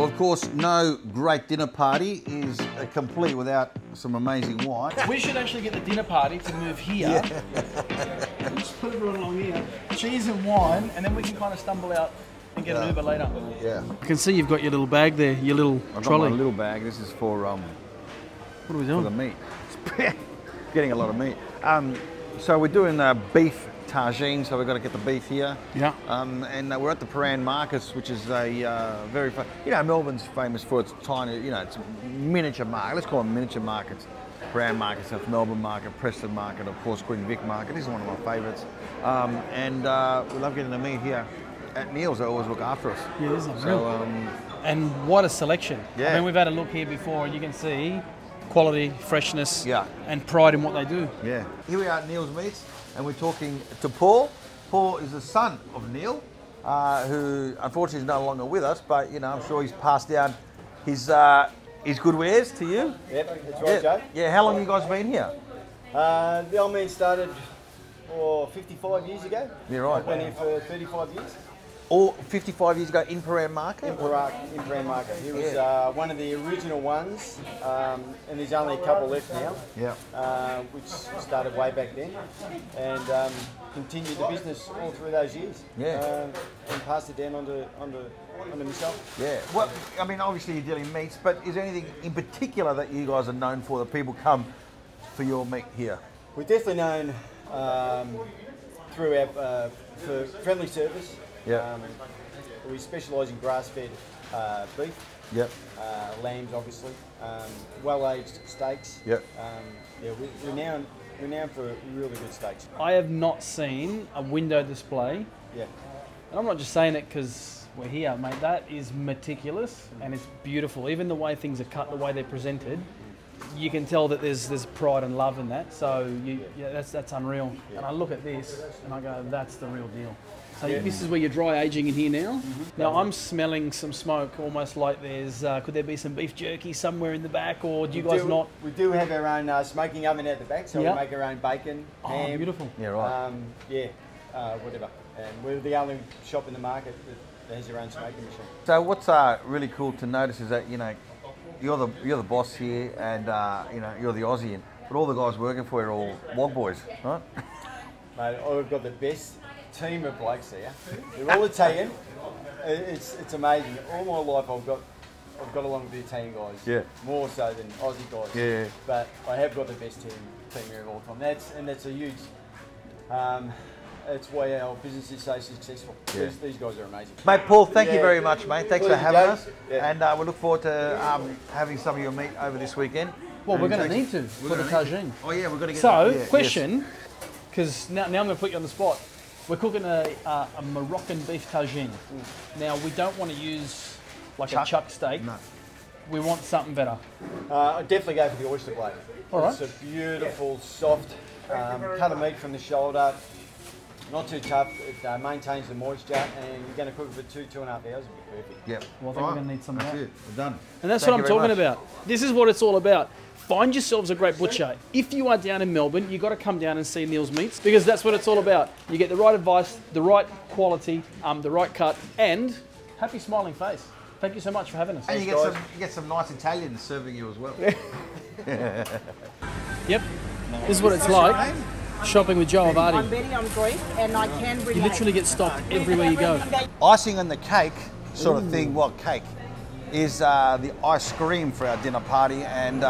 Well, of course, no great dinner party is complete without some amazing wine. We should actually get the dinner party to move here. Just put everyone along here. Cheese and wine, and then we can kind of stumble out and get an Uber later. Yeah. I can see you've got your little bag there, your little trolley. Got my little bag. This is for What are we for doing? the meat. Getting a lot of meat. So we're doing beef tagine, so we've got to get the beef here. Yeah. And we're at the Prahran Markets, which is a very, Melbourne's famous for its tiny, it's miniature market. Let's call them miniature markets. Prahran Market, South Melbourne Market, Preston Market, of course, Queen Vic Market. This is one of my favourites. And we love getting the meat here at Neil's. They always look after us. Yeah, this is unreal. So, And what a selection. Yeah. I mean, we've had a look here before, and you can see quality, freshness, Yeah. and pride in what they do. yeah. Here we are at Neil's Meats, and we're talking to Paul. Paul is the son of Neil, who unfortunately is no longer with us, but I'm sure he's passed down his good wares to you. Yep, that's right, Joe. Yeah, how long have you guys been here? The old man started 55 years ago. Yeah, right. I've been here for 35 years. Or 55 years ago in Prahran Market? In Prahran Market. He was one of the original ones, and there's only a couple left now. Yeah. Which started way back then, and continued the business all through those years. Yeah. And passed it down onto myself. Yeah. Well, I mean, obviously you're dealing meats, but is there anything in particular that you guys are known for that people come for your meat here? We're definitely known through our for friendly service. Yeah. We specialise in grass-fed beef, Yep. lambs, obviously, well-aged steaks. Yep. We're renowned for really good steaks. I have not seen a window display, Yeah. and I'm not just saying it because we're here, mate. That is meticulous and it's beautiful. Even the way things are cut, the way they're presented, you can tell that there's pride and love in that. So that's unreal. Yeah. And I look at this and I go, that's the real deal. So this is where you're dry aging in here now. Mm-hmm. Now I'm smelling some smoke, almost like there's. Could there be some beef jerky somewhere in the back, or do you guys not? We do have our own smoking oven at the back, so we make our own bacon. Oh, ham, beautiful. Yeah, right. Whatever. And we're the only shop in the market that has their own smoking machine. So what's really cool to notice is that you're the boss here, and you're the Aussie, but all the guys working for you are all Wog boys, right? Mate, I've got the best team of blokes here. They're all Italian. It's amazing. All my life I've got along with the Italian guys. Yeah. More so than Aussie guys. Yeah. But I have got the best team here of all time. That's a huge. That's why our business is so successful. Yeah. These guys are amazing. Mate, Paul, thank you very much, mate. Thanks for Pleasure, having Joe. us, Yeah. and we look forward to having some of your meat over this weekend. Well, we're going to need to for the tagine. Oh yeah, we're going to get. So, question, because now I'm going to put you on the spot. We're cooking a Moroccan beef tagine. Now, we don't want to use like a chuck steak. No. We want something better. I'd definitely go for the oyster blade. All right. It's a beautiful, soft cut of meat from the shoulder. Not too tough. It maintains the moisture, and you're going to cook it for 2.5 hours. It'll be perfect. Yep. Well, I think we're going to need some of That's that. it. We're done. And that's Thank what I'm you very talking much. about. This is what it's all about. Find yourselves a great butcher. If you are down in Melbourne, you've got to come down and see Neil's Meats, because that's what it's all about. You get the right advice, the right quality, the right cut, and happy smiling face. Thank you so much for having us. And you get some nice Italians serving you as well. Yep. This is what it's like shopping with Joe I'm Avardi. Betty, I'm Greek, and I can relate. You literally get stopped everywhere you go. Icing on the cake sort of thing, what cake, is the ice cream for our dinner party. And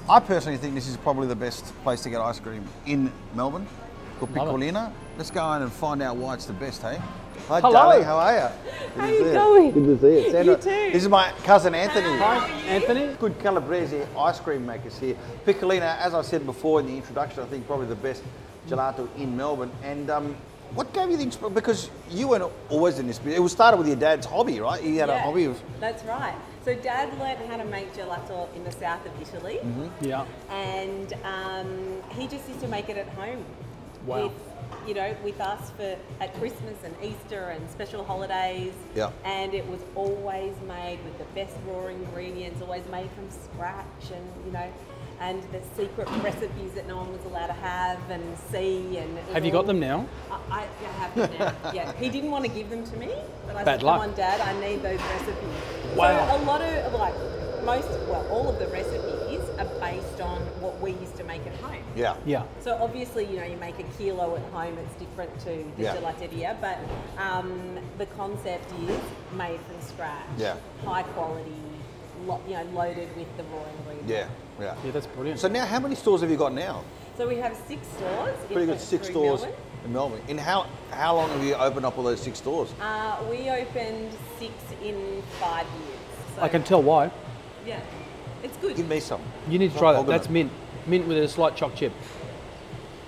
I personally think this is probably the best place to get ice cream in Melbourne, called Love it. Piccolina. Let's go in and find out why it's the best, hey? Hi, Hello. darling, how are you? How you going? Good to see you. Sandra, You too. This is my cousin Anthony. Hi, Anthony. Good Calabrese ice cream makers here. Piccolina, as I said before in the introduction, I think probably the best gelato in Melbourne. And what gave you the inspiration? Because you weren't always in this business. It was started with your dad's hobby, right? You had a hobby of... That's right. So Dad learned how to make gelato in the south of Italy, Yeah. and he just used to make it at home. Wow. With us at Christmas and Easter and special holidays. Yeah. And it was always made with the best raw ingredients, always made from scratch, and and the secret recipes that no one was allowed to have and see. And it was Have you got all- them now? I have them now. Yeah, he didn't want to give them to me, but I Bad said, luck. "Come on, Dad, I need those recipes." Wow. So a lot of all of the recipes are based on what we used to make at home. Yeah. Yeah. So obviously, you make a kilo at home, it's different to the Yeah. gelateria, but the concept is made from scratch, Yeah. high quality, loaded with the raw ingredients. Yeah. Yeah. Yeah, that's brilliant. So now, how many stores have you got now? So we have 6 stores. Pretty good, 6 through stores Melbourne. in Melbourne. In how long have you opened up all those 6 stores? We opened 6 in 5 years. So, I can tell why. Yeah, it's good. Give me some. You need to try I'll that. get That's it. mint. Mint with a slight choc chip.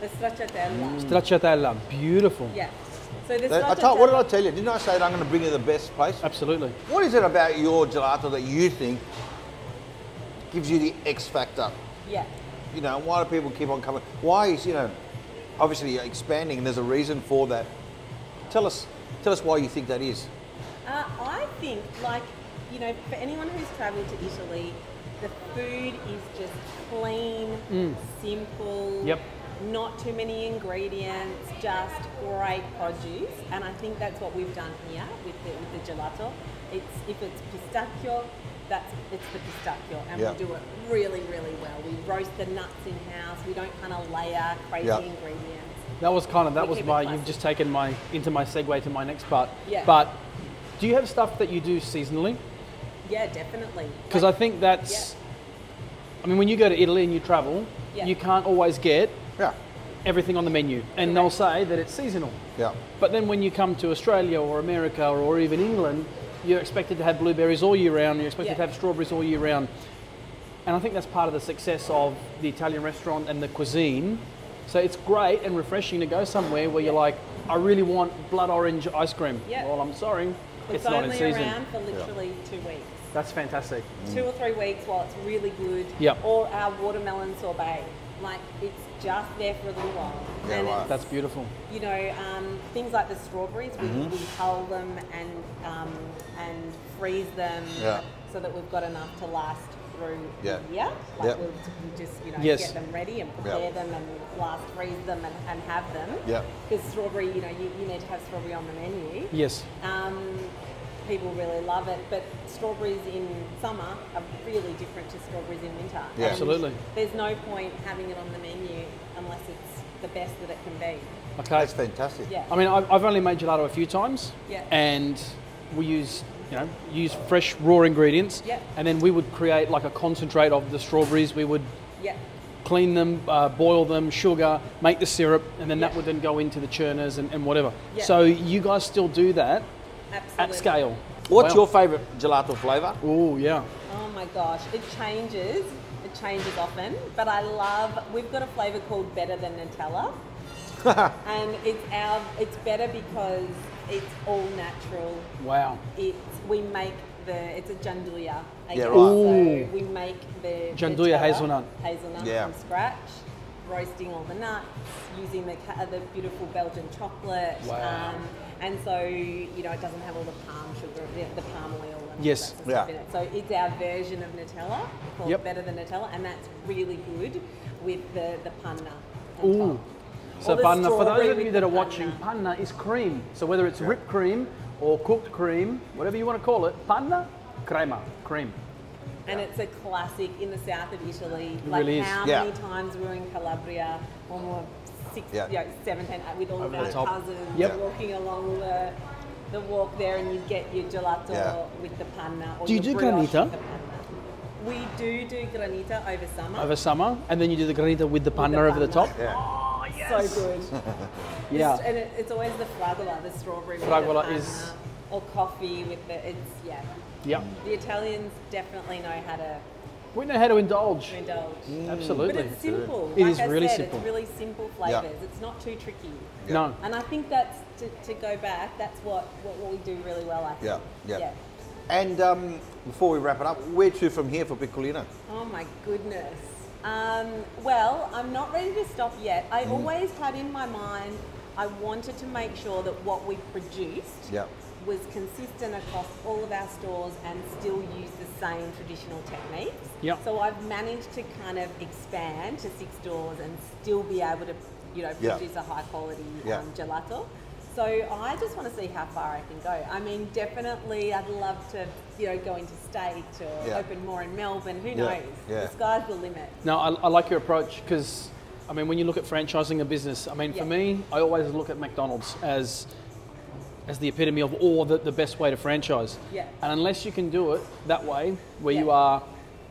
The stracciatella. Stracciatella. Beautiful. Yeah. So the What did I stracciatella. tell you? Didn't I say that I'm going to bring you the best place? Absolutely. What is it about your gelato that you think gives you the X factor? Yeah. Why do people keep on coming? Why is, obviously you're expanding and there's a reason for that. Tell us why you think that is. I think, for anyone who's travelled to Italy, the food is just clean, simple, Yep. not too many ingredients, just great produce. And I think that's what we've done here with the gelato. If it's pistachio, it's the pistachio, and Yeah. we do it really, really well. We roast the nuts in-house. We don't kind of layer crazy Yeah. ingredients. That was We keep it you've classic. just taken into my segue to my next part. Yeah. But do you have stuff that you do seasonally? Yeah, definitely. Because I think that's, I mean, when you go to Italy and you travel, Yeah. you can't always get Yeah. everything on the menu. And they'll say that it's seasonal. Yeah. But then when you come to Australia or America or even England, you're expected to have blueberries all year round, you're expected Yeah. to have strawberries all year round. And I think that's part of the success of the Italian restaurant and the cuisine. So it's great and refreshing to go somewhere where you're like, I really want blood orange ice cream. Yeah. Well, I'm sorry, it's not in only season. around for literally 2 weeks. That's fantastic. 2 or 3 weeks while it's really good. Yep. Or our watermelon sorbet. It's just there for a little while. Yeah, and right. it's, That's beautiful. things like the strawberries, we hull them and freeze them Yeah. so that we've got enough to last through Yeah. the year. Yeah. We'll just, Yes. get them ready and prepare Yeah. them and blast freeze them and have them. Yeah. Because strawberry, you need to have strawberry on the menu. Yes. People really love it, but strawberries in summer are really different to strawberries in winter. Yeah. And Absolutely. There's no point having it on the menu unless it's the best that it can be. Okay. That's fantastic. Yeah. I mean, I've only made gelato a few times, Yeah. and we use fresh raw ingredients, Yeah. and then we would create like a concentrate of the strawberries. We would Yeah. clean them, boil them, sugar, make the syrup, and then that Yeah. would then go into the churners and whatever. Yeah. So you guys still do that Absolutely. at scale. What's Wow. your favourite gelato flavour? Oh yeah. Oh my gosh, it changes. It changes often, but we've got a flavour called Better Than Nutella. And it's better because it's all natural. Wow. It's a gianduja. Yeah, right. Ooh. So we make the Gianduja Nutella, hazelnut. Yeah. from scratch, roasting all the nuts, using the beautiful Belgian chocolate. Wow. And so, it doesn't have all the palm sugar, the palm oil and Yes. all that sort of Yeah. stuff in it. So it's our version of Nutella, called Yep. Better Than Nutella, and that's really good with the panna. on Ooh. top. So Or the panna, for those strawberry of you with that the are watching, panna is cream. So whether it's whipped cream or cooked cream, whatever you want to call it, panna, crema, cream. And it's a classic in the south of Italy. It Like really is. how Yeah. many times we were in Calabria when we were 17, with all of Over the our top. cousins Yep. walking along the walk there, and you get your gelato Yeah. with the panna. Or Do you your do brioche granita? with the panna. We do granita over summer. Over summer, and then you do the granita with the With panna the over the top. panna. Yeah. So good. Yeah. And it's always the fragola, the strawberry with Fragola the panna, is- or coffee with Yep. The Italians definitely know how to We know how to indulge. indulge. Absolutely. But it's simple. It Like is I really said, simple. It's really simple Yeah. flavours. It's not too tricky. No. And I think that's, to go back, that's what we do really well, I think. Yeah. And before we wrap it up, where to from here for Piccolina? Oh my goodness. Well, I'm not ready to stop yet. I always had in my mind, I wanted to make sure that what we produced Yeah. was consistent across all of our stores and still use the same traditional techniques. Yep. So I've managed to kind of expand to 6 stores and still be able to, you know, Yeah. produce a high quality Yeah. gelato. So I just want to see how far I can go. I mean, definitely I'd love to, you know, go into state or Yeah. open more in Melbourne. Who Yeah. knows? Yeah. The sky's the limit. No, I like your approach because, I mean, when you look at franchising a business, I mean, for Yeah. me, I always look at McDonald's as the epitome of the best way to franchise. Yeah. And unless you can do it that way, where you Yeah. are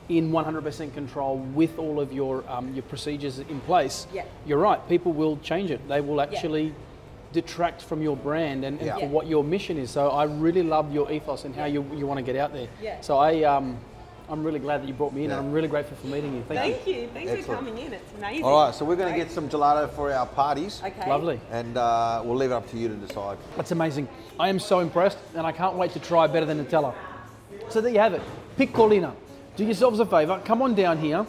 in 100% control with all of your procedures in place, Yeah. you're right, people will change it. They will actually detract from your brand and Yeah. for Yeah. what your mission is. So I really love your ethos and how you want to get out there. Yeah. So I'm really glad that you brought me in, Yeah. and I'm really grateful for meeting you. Thank you. Thank you. Thanks Excellent. for coming in. It's amazing. All right, so we're going to get some gelato for our parties, Okay. Lovely. and we'll leave it up to you to decide. That's amazing. I am so impressed, and I can't wait to try Better Than Nutella. So there you have it. Piccolina. Do yourselves a favour. Come on down here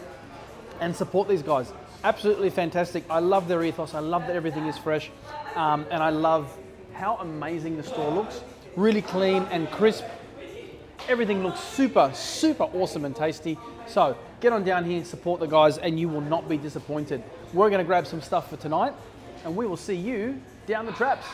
and support these guys. Absolutely fantastic. I love their ethos. I love that everything is fresh, and I love how amazing the store looks. Really clean and crisp. Everything looks super, super awesome and tasty. So get on down here, support the guys, and you will not be disappointed. We're going to grab some stuff for tonight, and we will see you down the traps.